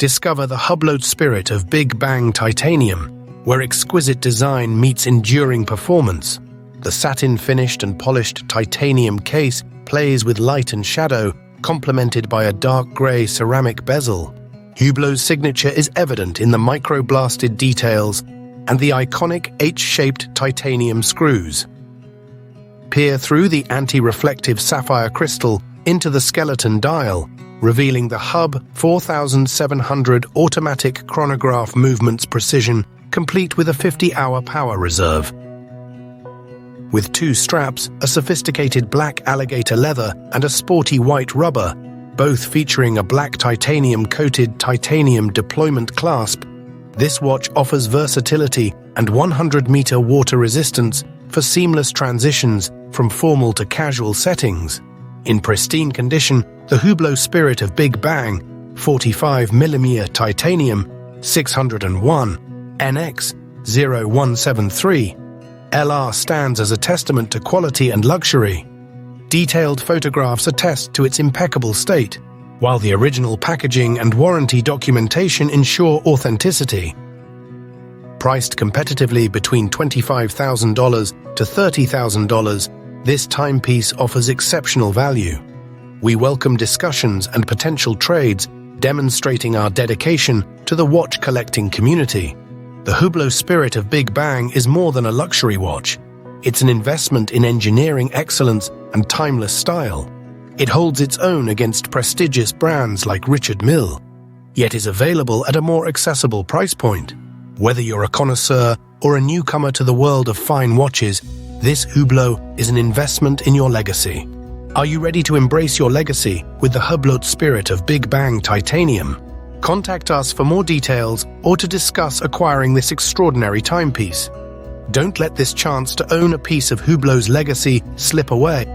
discover the Hublot spirit of Big Bang titanium, where exquisite design meets enduring performance. The satin-finished and polished titanium case plays with light and shadow, complemented by a dark grey ceramic bezel. Hublot's signature is evident in the microblasted details and the iconic H-shaped titanium screws. Peer through the anti-reflective sapphire crystal into the skeleton dial, revealing the Hub 4700 automatic chronograph movement's precision, complete with a 50-hour power reserve. With 2 straps, a sophisticated black alligator leather and a sporty white rubber, both featuring a black titanium-coated titanium deployment clasp, this watch offers versatility and 100-meter water resistance for seamless transitions from formal to casual settings. In pristine condition, the Hublot spirit of Big Bang, 45mm titanium, 601 NX 0173 LR stands as a testament to quality and luxury. Detailed photographs attest to its impeccable state, while the original packaging and warranty documentation ensure authenticity. Priced competitively between $25,000 to $30,000, this timepiece offers exceptional value. We welcome discussions and potential trades, demonstrating our dedication to the watch collecting community. The Hublot spirit of Big Bang is more than a luxury watch. It's an investment in engineering excellence and timeless style. It holds its own against prestigious brands like Richard Mille, yet is available at a more accessible price point. Whether you're a connoisseur or a newcomer to the world of fine watches, this Hublot is an investment in your legacy. Are you ready to embrace your legacy with the Hublot spirit of Big Bang titanium? Contact us for more details or to discuss acquiring this extraordinary timepiece. Don't let this chance to own a piece of Hublot's legacy slip away.